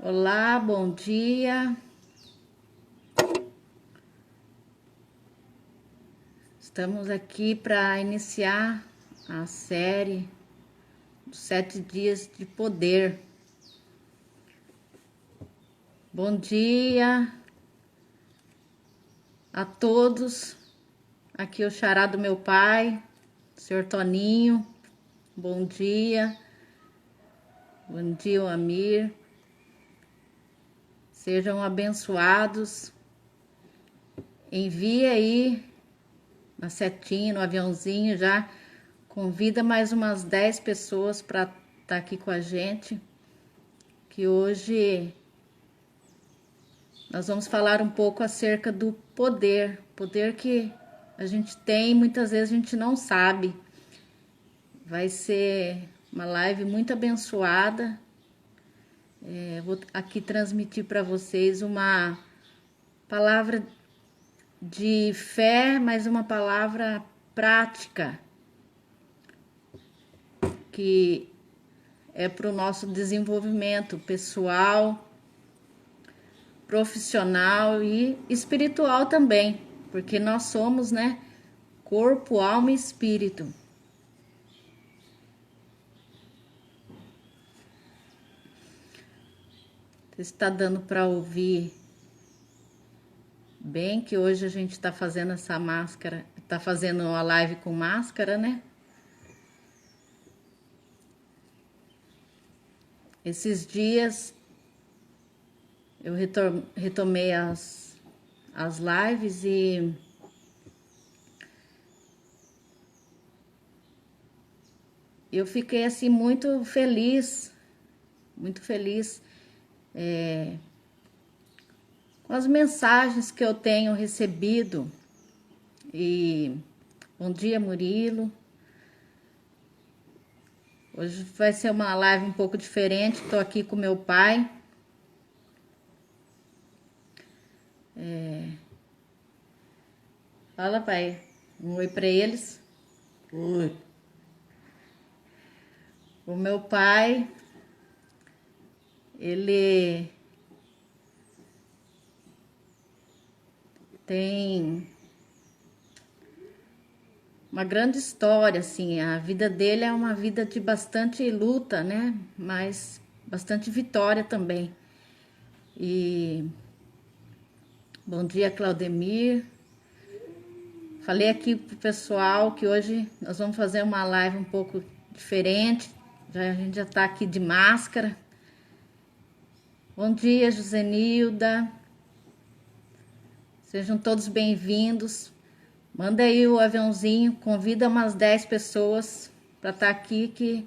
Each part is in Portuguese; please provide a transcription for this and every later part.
Olá, bom dia. Estamos aqui para iniciar a série dos 7 dias de poder. Bom dia a todos. Aqui é o xará do meu pai, Senhor Toninho. Bom dia. Bom dia, Amir. Sejam abençoados. Envie aí na setinha, no aviãozinho já. Convida mais umas 10 pessoas para estar aqui com a gente. Que hoje nós vamos falar um pouco acerca do poder. Poder que a gente tem, muitas vezes a gente não sabe. Vai ser uma live muito abençoada. Vou aqui transmitir para vocês uma palavra de fé, mas uma palavra prática, que é para o nosso desenvolvimento pessoal, profissional e espiritual também, porque nós somos, né, corpo, alma e espírito. Está dando para ouvir bem que hoje a gente está fazendo essa máscara, está fazendo uma live com máscara, né? Esses dias eu retomei as lives e eu fiquei assim muito feliz com as mensagens que eu tenho recebido. E bom dia, Murilo. Hoje vai ser uma live um pouco diferente. Estou aqui com meu pai. Fala, pai. Um oi para eles. Oi. O meu pai, ele tem uma grande história, assim. A vida dele é uma vida de bastante luta, né? Mas bastante vitória também. E bom dia, Claudemir. Falei aqui pro pessoal que hoje nós vamos fazer uma live um pouco diferente. A gente já tá aqui de máscara. Bom dia, Josenilda. Sejam todos bem-vindos. Manda aí o aviãozinho, convida umas 10 pessoas para estar aqui, que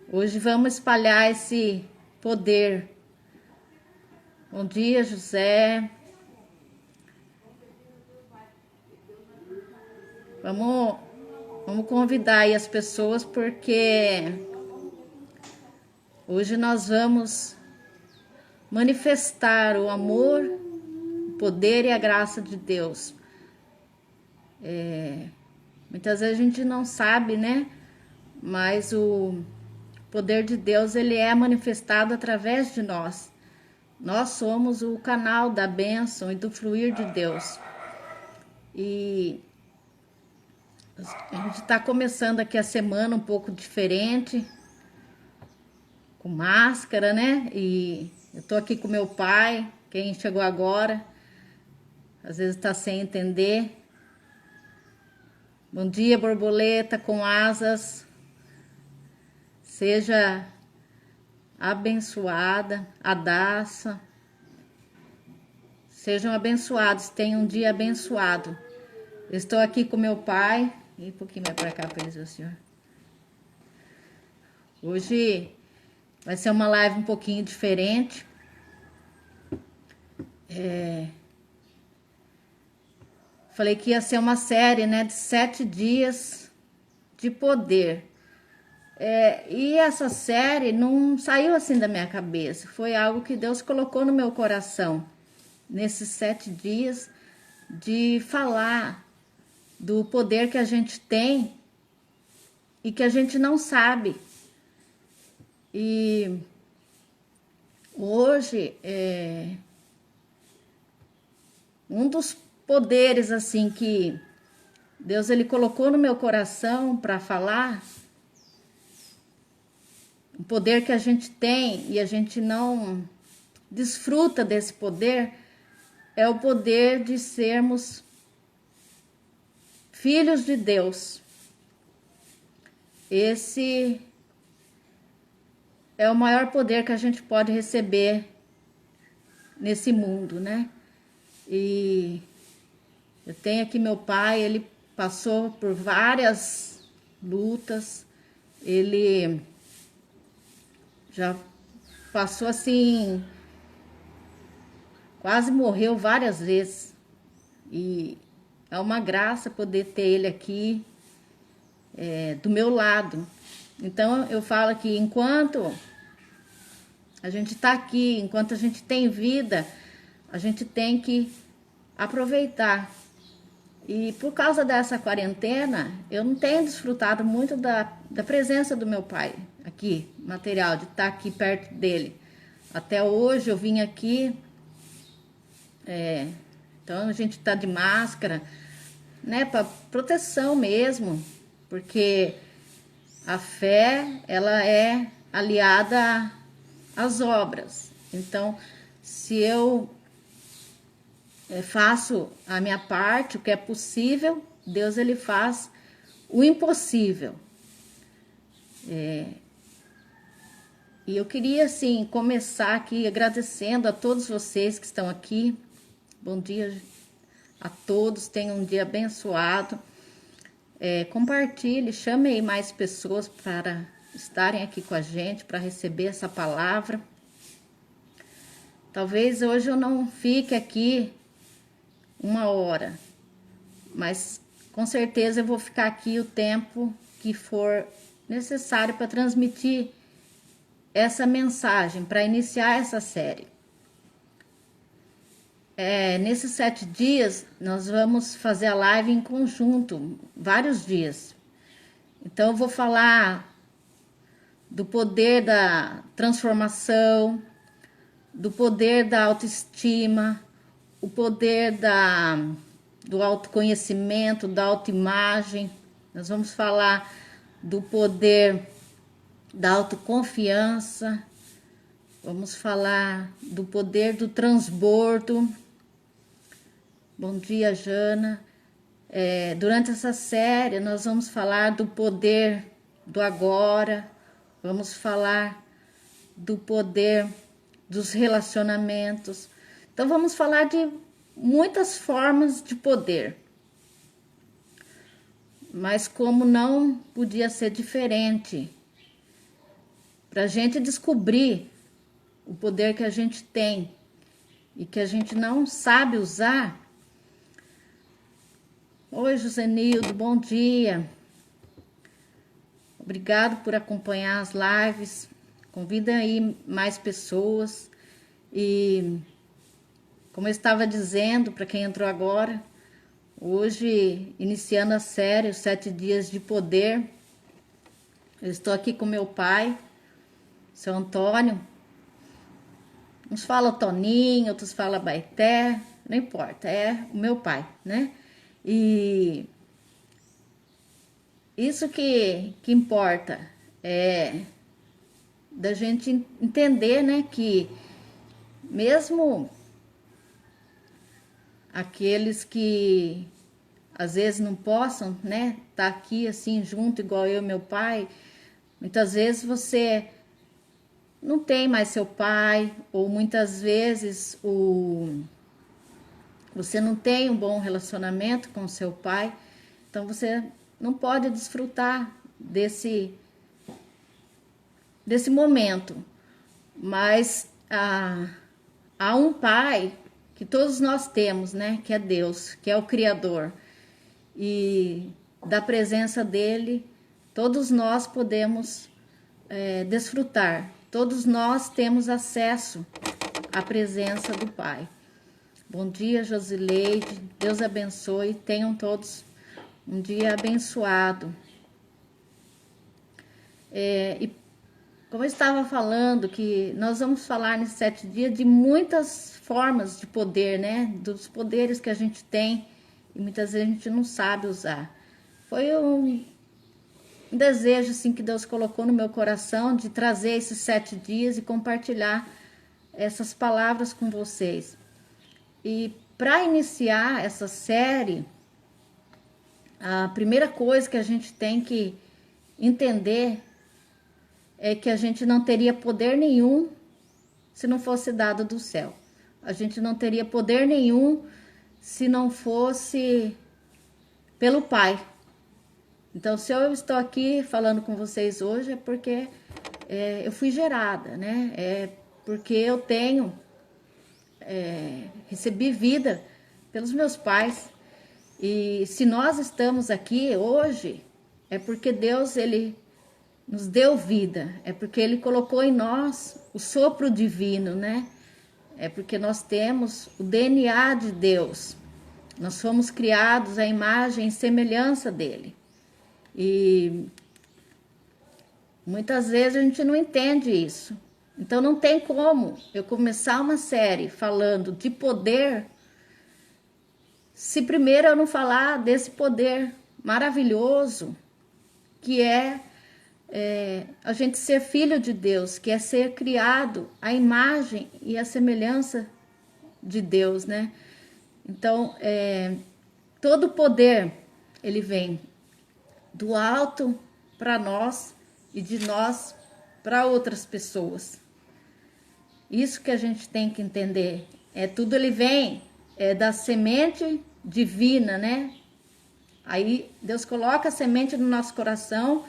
hoje vamos espalhar esse poder. Bom dia, José. Vamos convidar aí as pessoas, porque hoje nós vamos manifestar o amor, o poder e a graça de Deus. Muitas vezes a gente não sabe, né? Mas o poder de Deus, ele é manifestado através de nós. Nós somos o canal da bênção e do fluir de Deus. E a gente está começando aqui a semana um pouco diferente, com máscara, né? E eu tô aqui com meu pai. Quem chegou agora, às vezes está sem entender. Bom dia, borboleta com asas. Seja abençoada, Adassa. Sejam abençoados, tenham um dia abençoado. Eu estou aqui com meu pai. E um pouquinho mais para cá para eles, o senhor. Hoje vai ser uma live um pouquinho diferente. Falei que ia ser uma série, né, de 7 dias de poder. E essa série não saiu assim da minha cabeça. Foi algo que Deus colocou no meu coração. Nesses 7 dias, de falar do poder que a gente tem e que a gente não sabe. E Hoje, um dos poderes assim que Deus ele colocou no meu coração para falar, um poder que a gente tem e a gente não desfruta desse poder, é o poder de sermos filhos de Deus. Esse é o maior poder que a gente pode receber nesse mundo, né? E eu tenho aqui meu pai, ele passou por várias lutas, ele já passou assim, quase morreu várias vezes. E é uma graça poder ter ele aqui do meu lado. Então eu falo que enquanto a gente está aqui, enquanto a gente tem vida, a gente tem que aproveitar. E por causa dessa quarentena, eu não tenho desfrutado muito da presença do meu pai aqui, material, de estar aqui perto dele. Até hoje eu vim aqui, então a gente está de máscara, né, para proteção mesmo, porque a fé, ela é aliada às obras. Então, se eu faço a minha parte, o que é possível, Deus ele faz o impossível. E eu queria assim começar aqui agradecendo a todos vocês que estão aqui. Bom dia a todos, tenham um dia abençoado. Compartilhe, chame aí mais pessoas para estarem aqui com a gente, para receber essa palavra. Talvez hoje eu não fique aqui 1 hora, mas com certeza eu vou ficar aqui o tempo que for necessário para transmitir essa mensagem, para iniciar essa série. Nesses 7 dias, nós vamos fazer a live em conjunto, vários dias. Então, eu vou falar do poder da transformação, do poder da autoestima, o poder do autoconhecimento, da autoimagem. Nós vamos falar do poder da autoconfiança. Vamos falar do poder do transbordo. Bom dia, Jana. Durante essa série, nós vamos falar do poder do agora. Vamos falar do poder dos relacionamentos. Então, vamos falar de muitas formas de poder. Mas como não podia ser diferente, para a gente descobrir o poder que a gente tem e que a gente não sabe usar. Oi, Josenildo, bom dia. Obrigado por acompanhar as lives. Convida aí mais pessoas. E como eu estava dizendo, para quem entrou agora, hoje, iniciando a série, os 7 dias de poder, eu estou aqui com meu pai, seu Antônio. Uns falam Toninho, outros falam Baeté, não importa, é o meu pai, né? E isso que importa é da gente entender, né, que mesmo aqueles que às vezes não possam, né, tá aqui assim junto igual eu e meu pai, muitas vezes você não tem mais seu pai, ou muitas vezes você não tem um bom relacionamento com seu pai, então você não pode desfrutar desse momento. Mas há um pai que todos nós temos, né? Que é Deus, que é o Criador. E da presença dele, todos nós podemos desfrutar. Todos nós temos acesso à presença do Pai. Bom dia, Josileide. Deus abençoe. Tenham todos um dia abençoado. E como eu estava falando, que nós vamos falar nesses 7 dias de muitas formas de poder, né? Dos poderes que a gente tem e muitas vezes a gente não sabe usar. Foi um desejo assim que Deus colocou no meu coração de trazer esses 7 dias e compartilhar essas palavras com vocês. E para iniciar essa série, a primeira coisa que a gente tem que entender é que a gente não teria poder nenhum se não fosse dado do céu. A gente não teria poder nenhum se não fosse pelo Pai. Então, se eu estou aqui falando com vocês hoje é porque eu fui gerada, né? É porque eu recebi vida pelos meus pais. E se nós estamos aqui hoje, é porque Deus, Ele nos deu vida. É porque Ele colocou em nós o sopro divino, né? É porque nós temos o DNA de Deus. Nós fomos criados à imagem e semelhança dEle. E muitas vezes a gente não entende isso. Então não tem como eu começar uma série falando de poder se primeiro eu não falar desse poder maravilhoso que é a gente ser filho de Deus, que é ser criado à imagem e à semelhança de Deus, né? Então, todo poder, ele vem do alto para nós e de nós para outras pessoas. Isso que a gente tem que entender. Tudo ele vem da semente divina, né? Aí Deus coloca a semente no nosso coração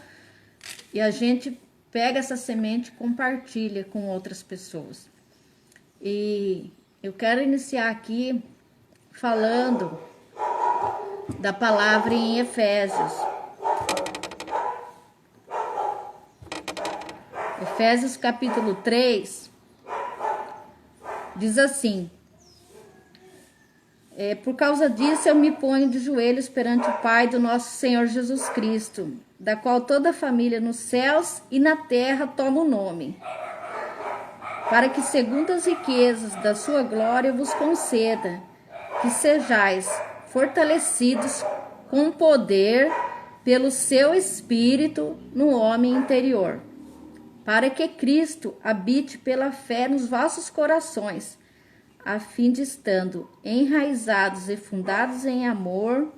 e a gente pega essa semente e compartilha com outras pessoas. E eu quero iniciar aqui falando da palavra em Efésios. Efésios capítulo 3 diz assim: por causa disso eu me ponho de joelhos perante o Pai do nosso Senhor Jesus Cristo, da qual toda a família nos céus e na terra toma o nome, para que segundo as riquezas da sua glória vos conceda que sejais fortalecidos com poder pelo seu Espírito no homem interior, para que Cristo habite pela fé nos vossos corações, a fim de, estando enraizados e fundados em amor,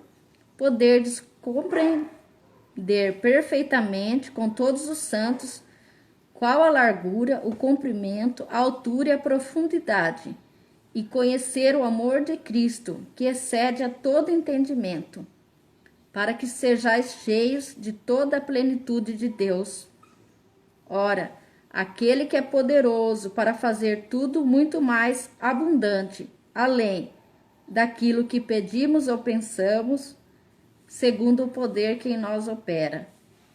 poderdes compreender perfeitamente com todos os santos qual a largura, o comprimento, a altura e a profundidade, e conhecer o amor de Cristo, que excede a todo entendimento, para que sejais cheios de toda a plenitude de Deus. Ora, aquele que é poderoso para fazer tudo muito mais abundante, além daquilo que pedimos ou pensamos, segundo o poder que em nós opera.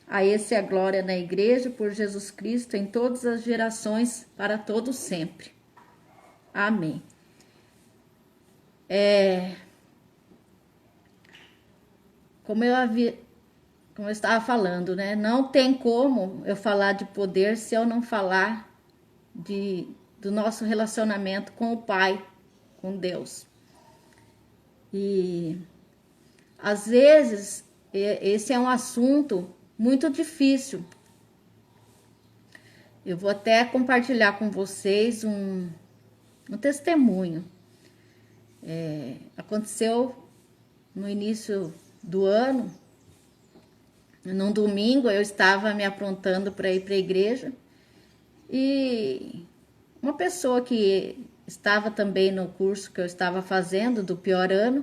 A esse é a glória na igreja por Jesus Cristo em todas as gerações, para todos sempre. Amém. Como eu estava falando, né? Não tem como eu falar de poder se eu não falar do nosso relacionamento com o Pai, com Deus. E às vezes esse é um assunto muito difícil. Eu vou até compartilhar com vocês um testemunho. Aconteceu no início do ano. Num domingo eu estava me aprontando para ir para a igreja e uma pessoa que estava também no curso que eu estava fazendo do pior ano,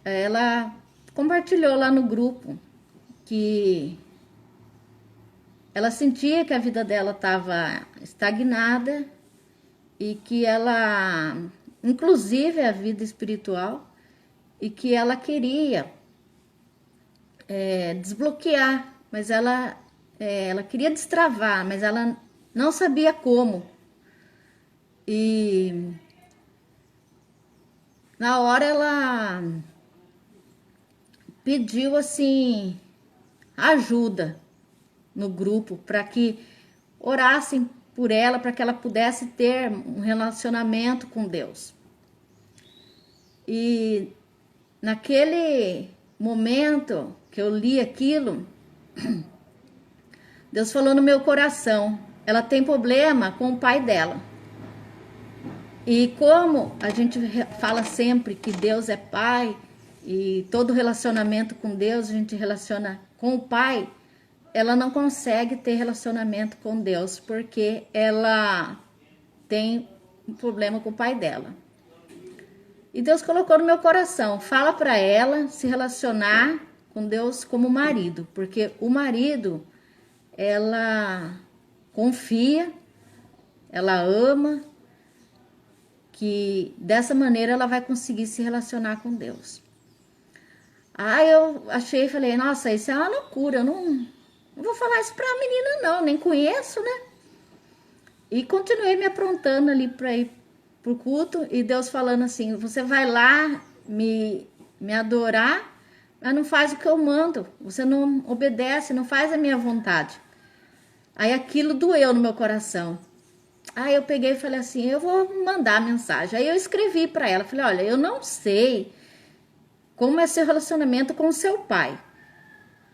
ela compartilhou lá no grupo que ela sentia que a vida dela estava estagnada e que ela, inclusive a vida espiritual, e que ela queria desbloquear, mas ela queria destravar, mas ela não sabia como. E na hora ela pediu assim ajuda no grupo para que orassem por ela para que ela pudesse ter um relacionamento com Deus. E naquele momento que eu li aquilo, Deus falou no meu coração, ela tem problema com o pai dela. E como a gente fala sempre que Deus é pai, e todo relacionamento com Deus a gente relaciona com o pai, ela não consegue ter relacionamento com Deus, porque ela tem um problema com o pai dela. E Deus colocou no meu coração, fala para ela se relacionar com Deus como marido, porque o marido, ela confia, ela ama, que dessa maneira ela vai conseguir se relacionar com Deus. Aí eu achei, falei, nossa, isso é uma loucura, eu não vou falar isso pra menina não, nem conheço, né? E continuei me aprontando ali para ir pro culto, e Deus falando assim, você vai lá me adorar, mas não faz o que eu mando, você não obedece, não faz a minha vontade. Aí aquilo doeu no meu coração. Aí eu peguei e falei assim, eu vou mandar a mensagem. Aí eu escrevi para ela, falei, olha, eu não sei como é seu relacionamento com o seu pai,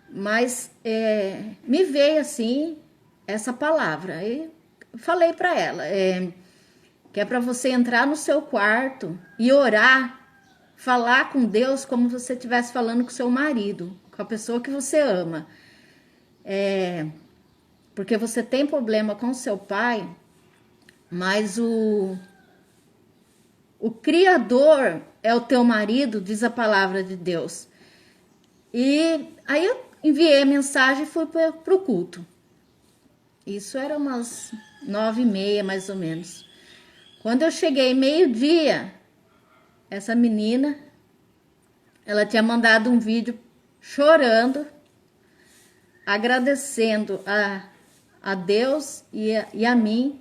mas me veio assim essa palavra. Aí falei para ela, que é para você entrar no seu quarto e orar, falar com Deus como se você estivesse falando com seu marido, com a pessoa que você ama. Porque você tem problema com seu pai, mas o Criador é o teu marido, diz a palavra de Deus. E aí eu enviei a mensagem e fui para o culto. Isso era umas 9h30, mais ou menos. Quando eu cheguei meio-dia, essa menina, ela tinha mandado um vídeo chorando, agradecendo a Deus e a mim,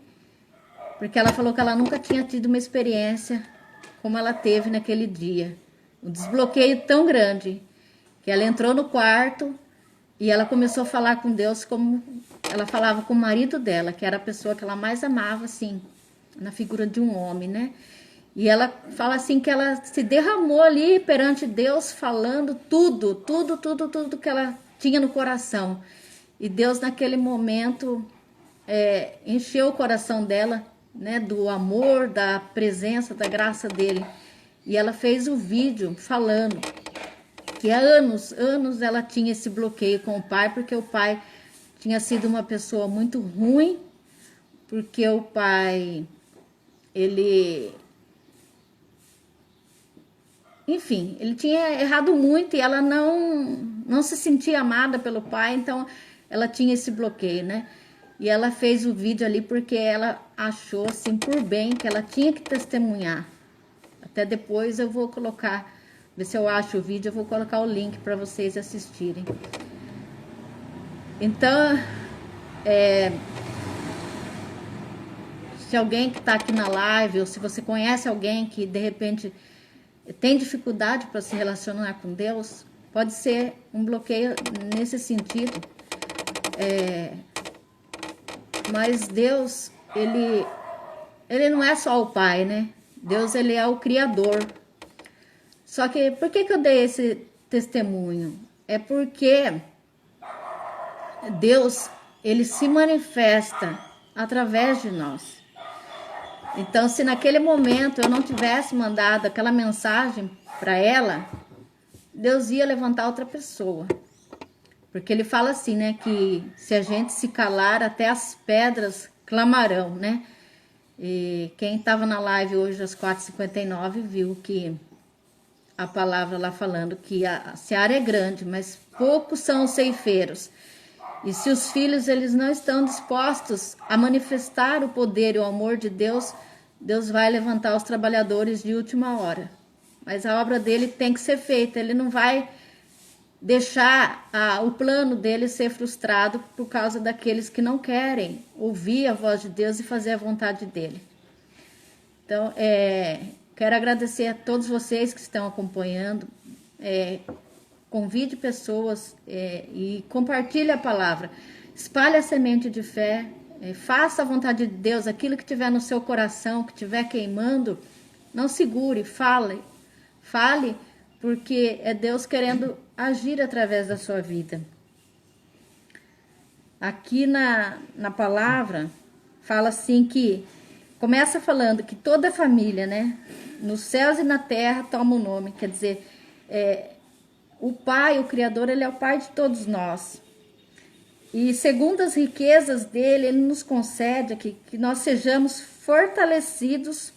porque ela falou que ela nunca tinha tido uma experiência como ela teve naquele dia. Um desbloqueio tão grande, que ela entrou no quarto e ela começou a falar com Deus como ela falava com o marido dela, que era a pessoa que ela mais amava, assim, na figura de um homem, né? E ela fala assim que ela se derramou ali perante Deus, falando tudo que ela tinha no coração. E Deus naquele momento encheu o coração dela, né, do amor, da presença, da graça dele. E ela fez o vídeo falando que há anos ela tinha esse bloqueio com o pai, porque o pai tinha sido uma pessoa muito ruim, porque o pai, enfim, ele tinha errado muito e ela não se sentia amada pelo pai, então ela tinha esse bloqueio, né? E ela fez o vídeo ali porque ela achou, assim, por bem, que ela tinha que testemunhar. Até depois eu vou colocar, ver se eu acho o vídeo, eu vou colocar o link para vocês assistirem. Então, se alguém que está aqui na live, ou se você conhece alguém que de repente tem dificuldade para se relacionar com Deus, pode ser um bloqueio nesse sentido. Mas Deus, ele não é só o pai, né? Deus, ele é o Criador. Só que, por que eu dei esse testemunho? É porque Deus, ele se manifesta através de nós. Então, se naquele momento eu não tivesse mandado aquela mensagem para ela, Deus ia levantar outra pessoa. Porque ele fala assim, né, que se a gente se calar, até as pedras clamarão, né? E quem estava na live hoje às 4h59 viu que a palavra lá falando que a seara é grande, mas poucos são os ceifeiros. E se os filhos eles não estão dispostos a manifestar o poder e o amor de Deus, Deus vai levantar os trabalhadores de última hora. Mas a obra dele tem que ser feita, ele não vai deixar o plano dele ser frustrado por causa daqueles que não querem ouvir a voz de Deus e fazer a vontade dele. Então, quero agradecer a todos vocês que estão acompanhando. Convide pessoas e compartilhe a palavra. Espalhe a semente de fé. Faça a vontade de Deus, aquilo que tiver no seu coração, que tiver queimando, não segure, fale. Fale, porque é Deus querendo agir através da sua vida. Aqui na palavra, fala assim que, começa falando que toda a família, né, nos céus e na terra toma o nome, quer dizer, o Pai, o Criador, ele é o Pai de todos nós. E segundo as riquezas dele, ele nos concede aqui que nós sejamos fortalecidos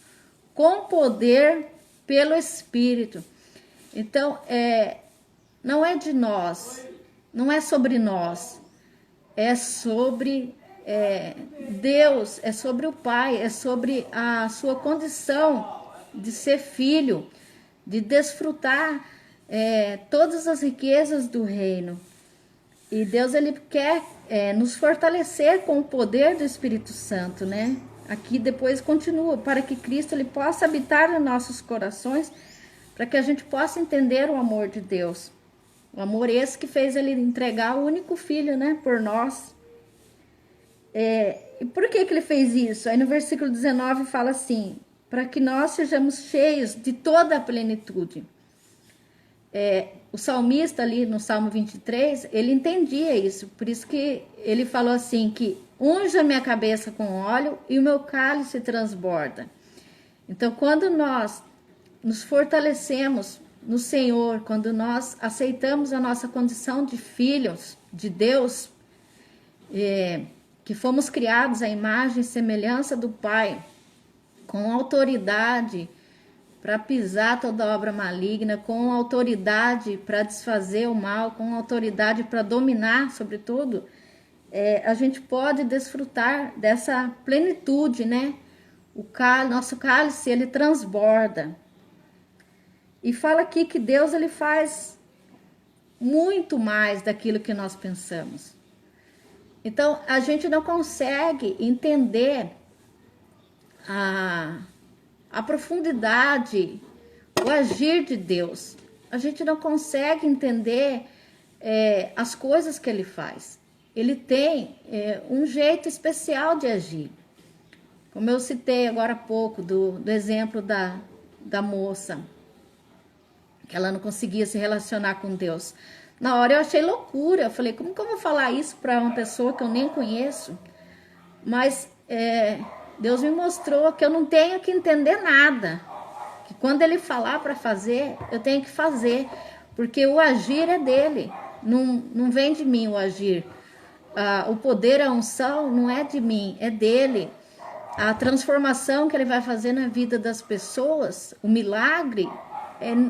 com poder pelo Espírito. Então, não é de nós, não é sobre nós, é sobre Deus, é sobre o Pai, é sobre a sua condição de ser filho, de desfrutar todas as riquezas do reino. E Deus, ele quer nos fortalecer com o poder do Espírito Santo, né? Aqui depois continua, para que Cristo ele possa habitar em nossos corações, para que a gente possa entender o amor de Deus. O amor esse que fez ele entregar o único filho, né, por nós. E por que ele fez isso? Aí no versículo 19 fala assim, para que nós sejamos cheios de toda a plenitude. O salmista ali no Salmo 23, ele entendia isso, por isso que ele falou assim, que unja minha cabeça com óleo e o meu cálice transborda. Então, quando nós nos fortalecemos no Senhor, quando nós aceitamos a nossa condição de filhos de Deus, que fomos criados à imagem e semelhança do Pai, com autoridade para pisar toda obra maligna, com autoridade para desfazer o mal, com autoridade para dominar sobre tudo, a gente pode desfrutar dessa plenitude, né? Nosso cálice, ele transborda. E fala aqui que Deus, ele faz muito mais daquilo que nós pensamos. Então, a gente não consegue entender a profundidade, o agir de Deus. A gente não consegue entender as coisas que ele faz. Ele tem um jeito especial de agir. Como eu citei agora há pouco, do exemplo da moça, que ela não conseguia se relacionar com Deus. Na hora eu achei loucura, eu falei, como que eu vou falar isso para uma pessoa que eu nem conheço? Mas Deus me mostrou que eu não tenho que entender nada, que quando ele falar para fazer, eu tenho que fazer, porque o agir é dele, não vem de mim o agir. O poder, a unção não é de mim, é dele. A transformação que ele vai fazer na vida das pessoas, o milagre,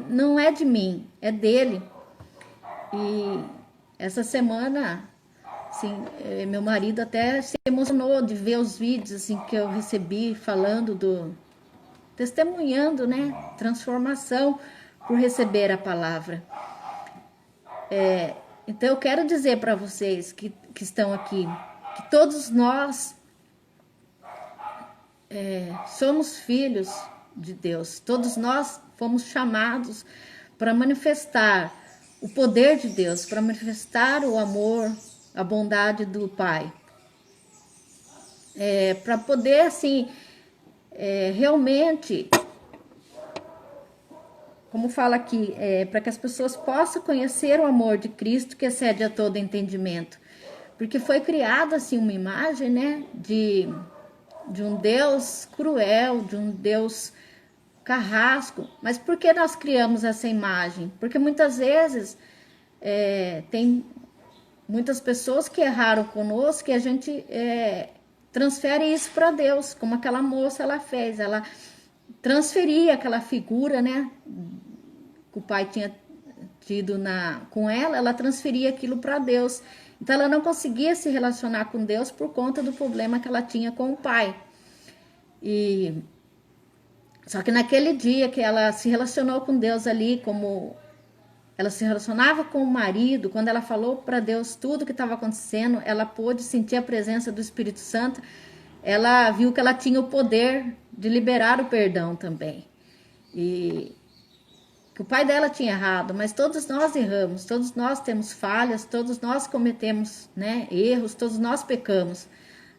não é de mim, é dele. E essa semana, assim, meu marido até se emocionou de ver os vídeos assim, que eu recebi falando testemunhando, né, transformação por receber a palavra. Então eu quero dizer para vocês que estão aqui, que todos nós somos filhos de Deus, todos nós fomos chamados para manifestar o poder de Deus, para manifestar o amor, a bondade do Pai, para poder assim realmente, como fala aqui, para que as pessoas possam conhecer o amor de Cristo que excede a todo entendimento, porque foi criada assim uma imagem, né, de um Deus cruel, de um Deus carrasco. Mas por que nós criamos essa imagem? Porque muitas vezes tem muitas pessoas que erraram conosco e a gente transfere isso para Deus, como aquela moça ela fez, ela transferia aquela figura, né, que o pai tinha tido com ela transferia aquilo para Deus. Então ela não conseguia se relacionar com Deus por conta do problema que ela tinha com o pai. Só que naquele dia que ela se relacionou com Deus ali, como ela se relacionava com o marido, quando ela falou para Deus tudo o que estava acontecendo, ela pôde sentir a presença do Espírito Santo, ela viu que ela tinha o poder de liberar o perdão também. E que o pai dela tinha errado, mas todos nós erramos, todos nós temos falhas, todos nós cometemos, né, erros, todos nós pecamos.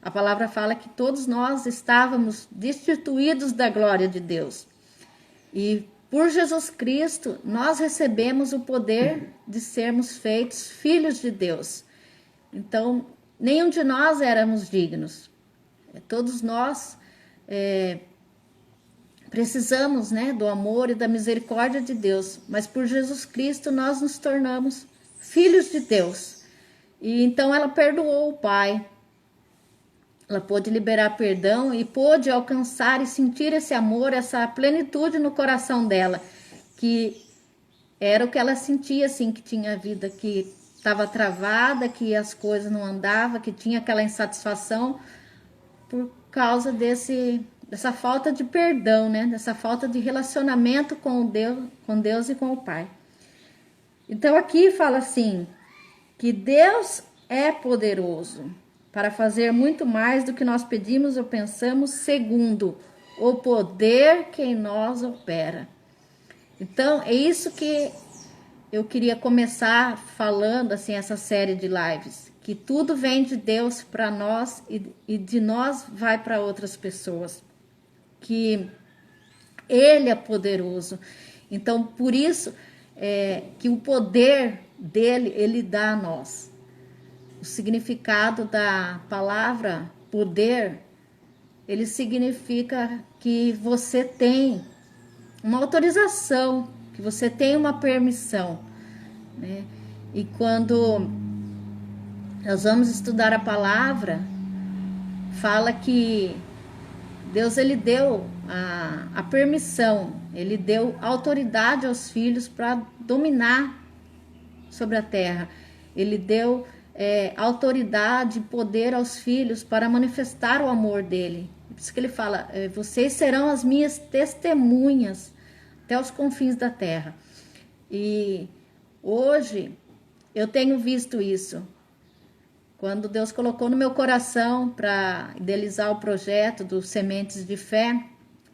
a palavra fala que todos nós estávamos destituídos da glória de Deus. E por Jesus Cristo, nós recebemos o poder de sermos feitos filhos de Deus. Então, nenhum de nós éramos dignos. Todos nós precisamos, né, do amor e da misericórdia de Deus. Mas por Jesus Cristo, nós nos tornamos filhos de Deus. E então ela perdoou o pai. Ela pôde liberar perdão e pôde alcançar e sentir esse amor, essa plenitude no coração dela, que era o que ela sentia, assim, que tinha a vida que estava travada, que as coisas não andavam, que tinha aquela insatisfação por causa dessa falta de perdão, né? Dessa falta de relacionamento com Deus e com o Pai. Então aqui fala assim, que Deus é poderoso para fazer muito mais do que nós pedimos ou pensamos, segundo o poder que em nós opera. Então, é isso que eu queria começar falando, assim, essa série de lives. Que tudo vem de Deus para nós e de nós vai para outras pessoas. Que Ele é poderoso. Então, por isso, que o poder dele, Ele dá a nós. O significado da palavra poder, ele significa que você tem uma autorização, que você tem uma permissão, né? E quando nós vamos estudar a palavra, fala que Deus, ele deu a permissão, ele deu autoridade aos filhos para dominar sobre a terra. Ele deu autoridade e poder aos filhos para manifestar o amor dele. Por isso que ele fala, vocês serão as minhas testemunhas até os confins da terra. E hoje eu tenho visto isso. Quando Deus colocou no meu coração para idealizar o projeto dos Sementes de Fé,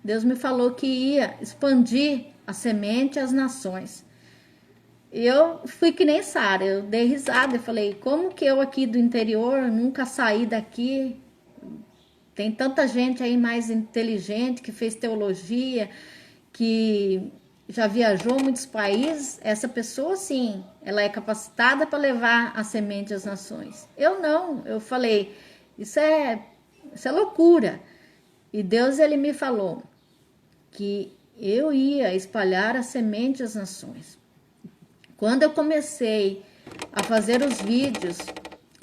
Deus me falou que ia expandir a semente às nações. Eu fui que nem Sara, eu dei risada, eu falei, como que eu aqui do interior nunca saí daqui? Tem tanta gente aí mais inteligente, que fez teologia, que já viajou muitos países. Essa pessoa, sim, ela é capacitada para levar a semente às nações. Eu não, eu falei, isso é loucura. E Deus, ele me falou que eu ia espalhar a semente às nações. Quando eu comecei a fazer os vídeos,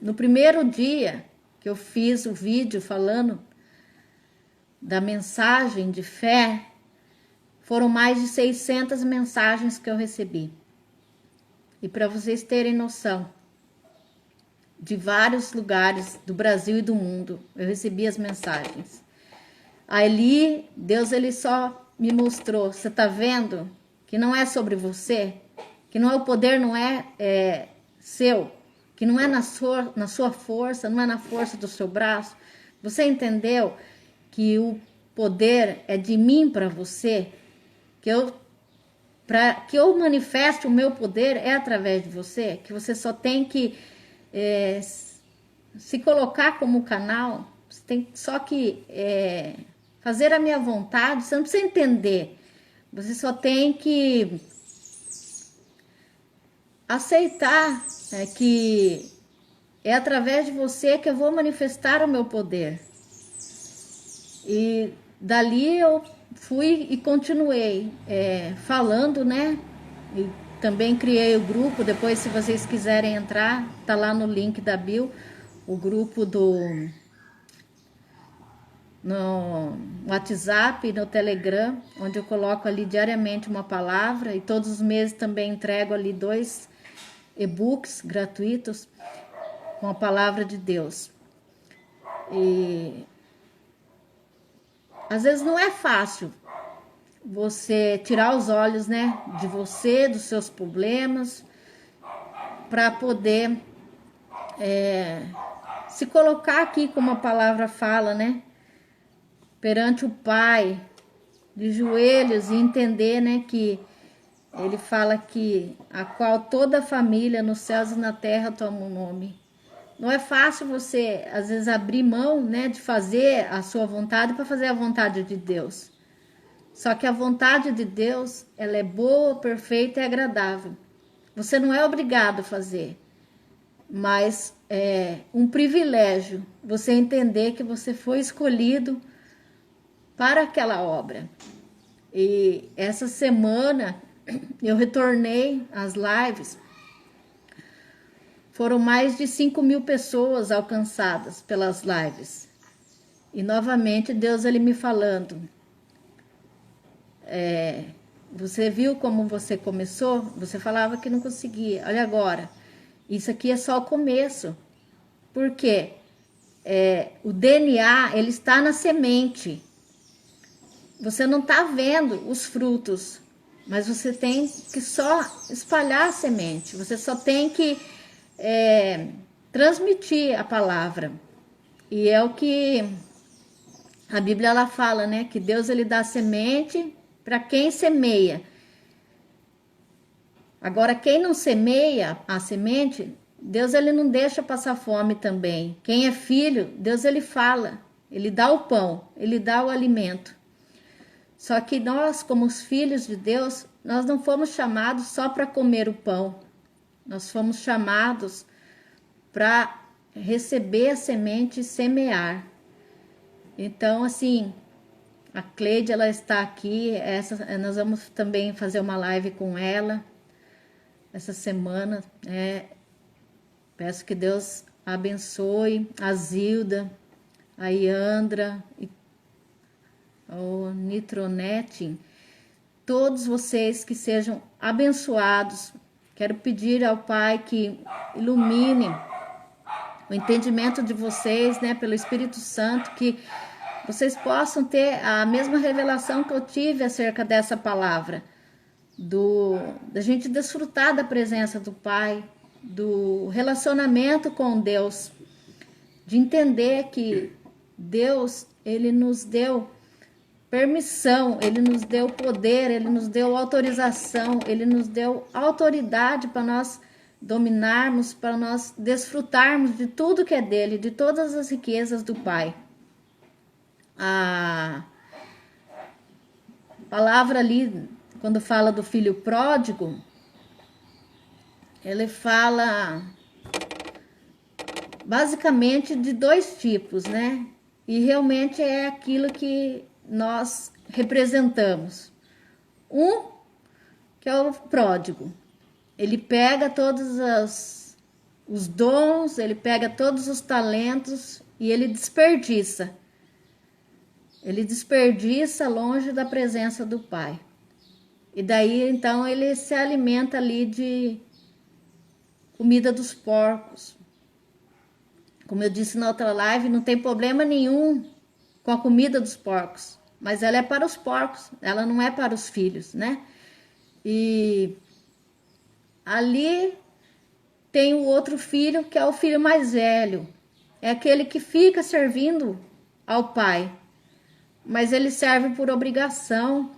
no primeiro dia que eu fiz o vídeo falando da mensagem de fé, foram mais de 600 mensagens que eu recebi. E para vocês terem noção, de vários lugares do Brasil e do mundo, eu recebi as mensagens. Ali, Deus, ele só me mostrou, você está vendo que não é sobre você? Que não é o poder, não é seu, que não é na sua força, não é na força do seu braço. Você entendeu que o poder é de mim para você? Para que eu manifeste o meu poder é através de você? Que você só tem que se colocar como canal, você tem só que fazer a minha vontade, você não precisa entender. Você só tem que aceitar que é através de você que eu vou manifestar o meu poder. E dali eu fui e continuei falando, né? E também criei o grupo, depois se vocês quiserem entrar, tá lá no link da bio, o grupo no WhatsApp, no Telegram, onde eu coloco ali diariamente uma palavra e todos os meses também entrego ali 2 e-books gratuitos com a palavra de Deus. E às vezes não é fácil você tirar os olhos, né, de você, dos seus problemas, para poder se colocar aqui, como a palavra fala, né, perante o Pai, de joelhos, e entender, né, que ele fala que a qual toda a família nos céus e na terra toma o nome. Não é fácil você, às vezes, abrir mão, né, de fazer a sua vontade para fazer a vontade de Deus. Só que a vontade de Deus, ela é boa, perfeita e agradável. Você não é obrigado a fazer, mas é um privilégio você entender que você foi escolhido para aquela obra. E essa semana eu retornei às lives. Foram mais de 5.000 pessoas alcançadas pelas lives. E novamente Deus ele me falando, você viu como você começou? Você falava que não conseguia. Olha agora, isso aqui é só o começo. Por quê? O DNA ele está na semente. Você não está vendo os frutos, mas você tem que só espalhar a semente. Você só tem que transmitir a palavra. E é o que a Bíblia ela fala, né? Que Deus ele dá semente para quem semeia. Agora, quem não semeia a semente, Deus ele não deixa passar fome também. Quem é filho, Deus ele fala, ele dá o pão, ele dá o alimento. Só que nós, como os filhos de Deus, nós não fomos chamados só para comer o pão. Nós fomos chamados para receber a semente e semear. Então, assim, a Cleide, ela está aqui, nós vamos também fazer uma live com ela essa semana. Peço que Deus abençoe a Zilda, a Iandra, o Nitronete, todos vocês que sejam abençoados. Quero pedir ao Pai que ilumine o entendimento de vocês, né, pelo Espírito Santo, que vocês possam ter a mesma revelação que eu tive acerca dessa palavra, da gente desfrutar da presença do Pai, do relacionamento com Deus, de entender que Deus, ele nos deu permissão, ele nos deu poder, ele nos deu autorização, ele nos deu autoridade para nós dominarmos, para nós desfrutarmos de tudo que é dele, de todas as riquezas do Pai. A palavra ali, quando fala do filho pródigo, ele fala basicamente de dois tipos, né? E realmente é aquilo que nós representamos. Um, que é o pródigo. Ele pega todos os dons, ele pega todos os talentos e ele desperdiça. Ele desperdiça longe da presença do Pai. E daí, então, ele se alimenta ali de comida dos porcos. Como eu disse na outra live, não tem problema nenhum com a comida dos porcos, mas ela é para os porcos, ela não é para os filhos, né? E ali tem o outro filho, que é o filho mais velho, é aquele que fica servindo ao pai, mas ele serve por obrigação,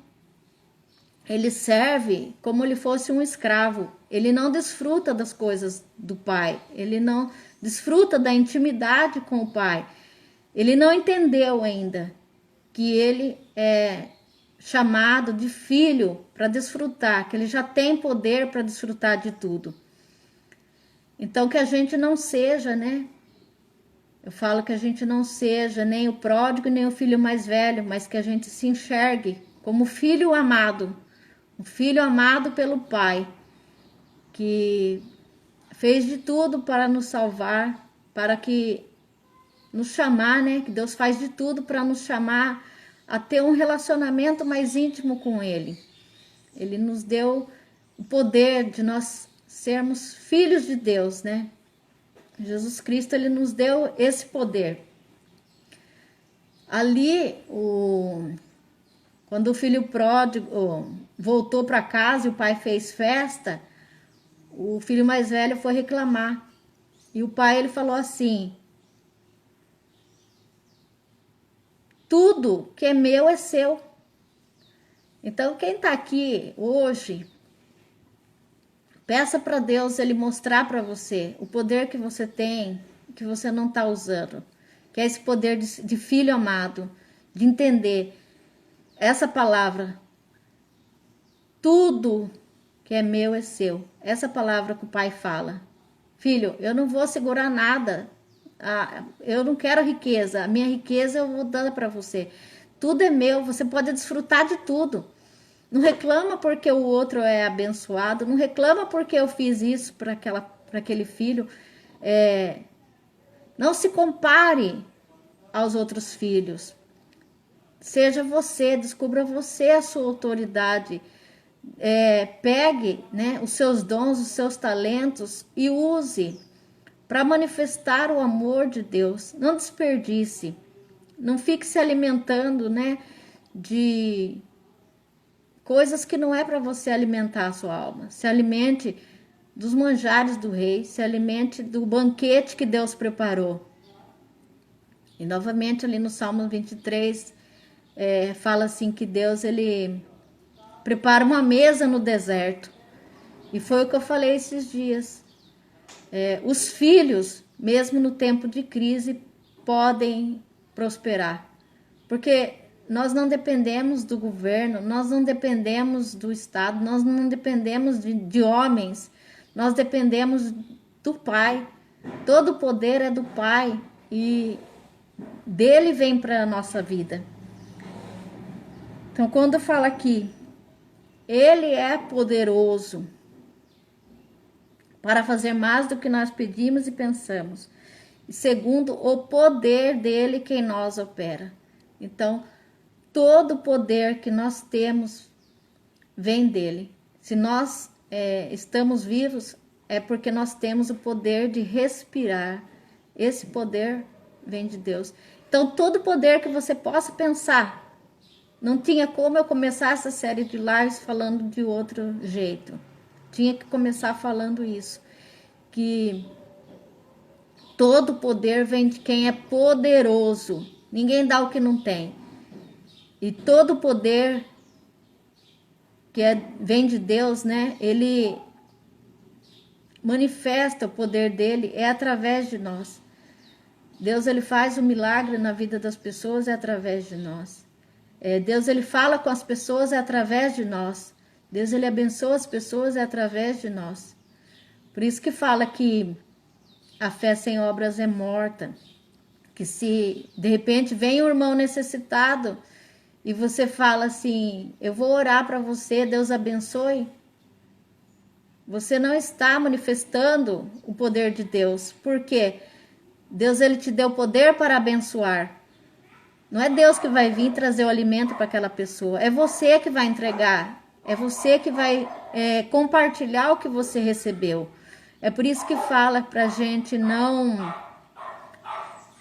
ele serve como ele fosse um escravo, ele não desfruta das coisas do pai, ele não desfruta da intimidade com o pai, ele não entendeu ainda que ele é chamado de filho para desfrutar, que ele já tem poder para desfrutar de tudo. Então que a gente não seja, né? Eu falo que a gente não seja nem o pródigo, nem o filho mais velho, mas que a gente se enxergue como filho amado, um filho amado pelo Pai, que fez de tudo para nos salvar, para que nos chamar, né? Que Deus faz de tudo para nos chamar a ter um relacionamento mais íntimo com Ele. Ele nos deu o poder de nós sermos filhos de Deus, né? Jesus Cristo, ele nos deu esse poder. Ali, quando o filho pródigo voltou para casa e o pai fez festa, o filho mais velho foi reclamar. E o pai, ele falou assim: tudo que é meu é seu. Então, quem está aqui hoje, peça para Deus ele mostrar para você o poder que você tem que você não está usando, que é esse poder de filho amado, de entender essa palavra, tudo que é meu é seu. Essa palavra que o pai fala, filho, eu não vou segurar nada, eu não quero riqueza, a minha riqueza eu vou dar para você, tudo é meu, você pode desfrutar de tudo. Não reclama porque o outro é abençoado, não reclama porque eu fiz isso para aquele filho. Não se compare aos outros filhos. Seja você, descubra você a sua autoridade. Pegue, né, os seus dons, os seus talentos e use para manifestar o amor de Deus. Não desperdice. Não fique se alimentando, né, de coisas que não é para você alimentar a sua alma. Se alimente dos manjares do rei, se alimente do banquete que Deus preparou. E novamente ali no Salmo 23, fala assim que Deus, ele prepara uma mesa no deserto. E foi o que eu falei esses dias. Os filhos, mesmo no tempo de crise, podem prosperar. Porque nós não dependemos do governo, nós não dependemos do Estado, nós não dependemos de homens, nós dependemos do Pai. Todo o poder é do Pai e dele vem para a nossa vida. Então, quando fala aqui, ele é poderoso para fazer mais do que nós pedimos e pensamos, segundo o poder dele que em nós opera. Então, todo o poder que nós temos vem dele. Se nós estamos vivos, é porque nós temos o poder de respirar. Esse poder vem de Deus. Então, todo o poder que você possa pensar, não tinha como eu começar essa série de lives falando de outro jeito. Tinha que começar falando isso, que todo o poder vem de quem é poderoso. Ninguém dá o que não tem. E todo o poder que vem de Deus, né? Ele manifesta o poder dele, é através de nós. Deus, ele faz o milagre na vida das pessoas, é através de nós. Deus, ele fala com as pessoas, é através de nós. Deus, ele abençoa as pessoas, é através de nós. Por isso que fala que a fé sem obras é morta. Que se de repente vem um irmão necessitado e você fala assim, eu vou orar para você, Deus abençoe. Você não está manifestando o poder de Deus. Por quê? Deus, ele te deu poder para abençoar. Não é Deus que vai vir trazer o alimento para aquela pessoa. É você que vai entregar. É você que vai compartilhar o que você recebeu. É por isso que fala para a gente não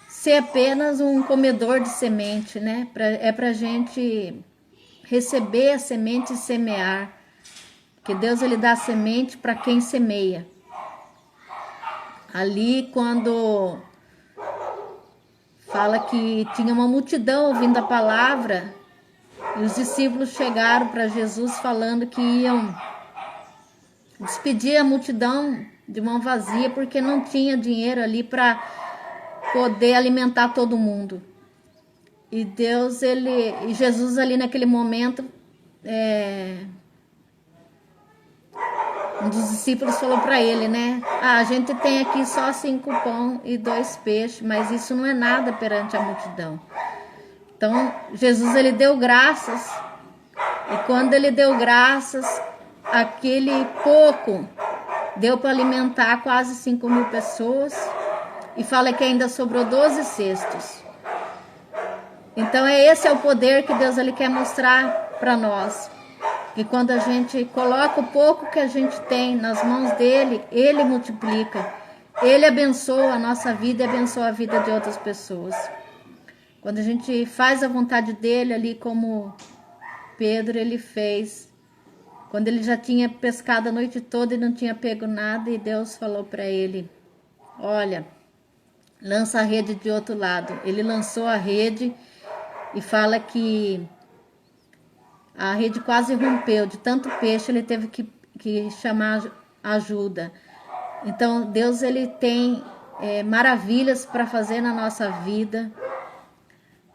ser apenas um comedor de semente, né? É para a gente receber a semente e semear. Que Deus, ele dá semente para quem semeia. Ali quando fala que tinha uma multidão ouvindo a palavra e os discípulos chegaram para Jesus falando que iam despedir a multidão de mão vazia porque não tinha dinheiro ali para poder alimentar todo mundo. E Jesus ali naquele momento, um dos discípulos falou para ele, né? A gente tem aqui só 5 pão e 2 peixes, mas isso não é nada perante a multidão. Então, Jesus, ele deu graças. E quando ele deu graças, aquele pouco deu para alimentar quase 5.000 pessoas. E fala que ainda sobrou 12 cestos. Então, esse é o poder que Deus, ele quer mostrar para nós. E quando a gente coloca o pouco que a gente tem nas mãos dele, ele multiplica. Ele abençoa a nossa vida e abençoa a vida de outras pessoas. Quando a gente faz a vontade dele ali, como Pedro ele fez. Quando ele já tinha pescado a noite toda e não tinha pego nada, e Deus falou para ele, olha, lança a rede de outro lado. Ele lançou a rede e fala que a rede quase rompeu, de tanto peixe ele teve que chamar ajuda. Então Deus, ele tem maravilhas para fazer na nossa vida,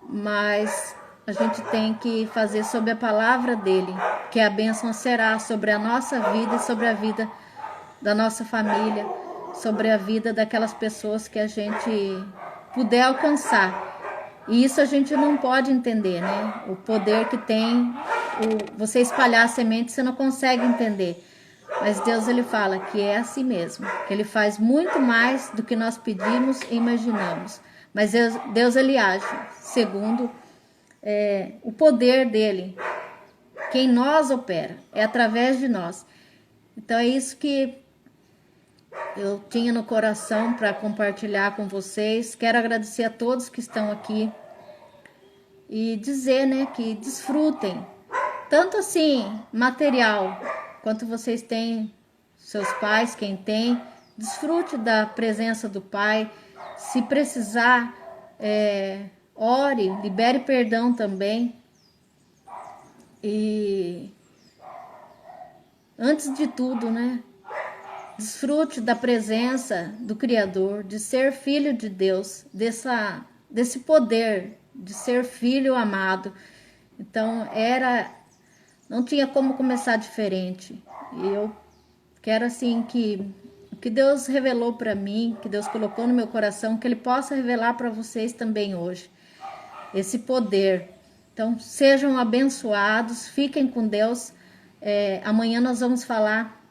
mas a gente tem que fazer sobre a palavra dele, que a bênção será sobre a nossa vida e sobre a vida da nossa família, sobre a vida daquelas pessoas que a gente puder alcançar. E isso a gente não pode entender, né? O poder que tem, você espalhar a semente, você não consegue entender. Mas Deus, ele fala que é assim mesmo, que ele faz muito mais do que nós pedimos e imaginamos. Mas Deus ele age segundo o poder dele, que em nós opera, é através de nós. Então é isso que eu tinha no coração para compartilhar com vocês. Quero agradecer a todos que estão aqui e dizer, né, que desfrutem, tanto assim, material, quanto vocês têm seus pais, quem tem, desfrute da presença do Pai. Se precisar, ore, libere perdão também. E antes de tudo, né, desfrute da presença do Criador, de ser filho de Deus, desse poder de ser filho amado. Então não tinha como começar diferente. E eu quero assim que o que Deus revelou para mim, que Deus colocou no meu coração, que ele possa revelar para vocês também hoje. Esse poder. Então sejam abençoados, fiquem com Deus. Amanhã nós vamos falar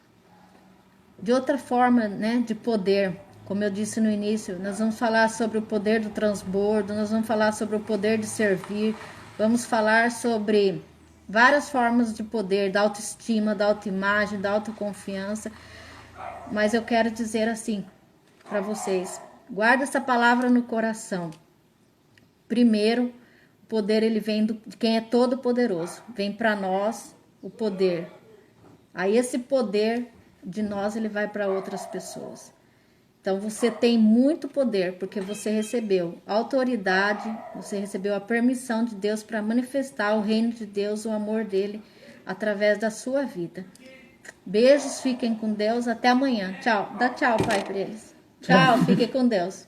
de outra forma, né, de poder. Como eu disse no início, nós vamos falar sobre o poder do transbordo, nós vamos falar sobre o poder de servir, vamos falar sobre várias formas de poder, da autoestima, da autoimagem, da autoconfiança. Mas eu quero dizer assim para vocês, guarda essa palavra no coração. Primeiro, o poder ele vem de quem é todo poderoso, vem para nós o poder. Aí esse poder de nós ele vai para outras pessoas. Então você tem muito poder, porque você recebeu autoridade, você recebeu a permissão de Deus para manifestar o reino de Deus, o amor dele, através da sua vida. Beijos, fiquem com Deus, até amanhã. Tchau, dá tchau, pai, para eles. Tchau, fiquem com Deus.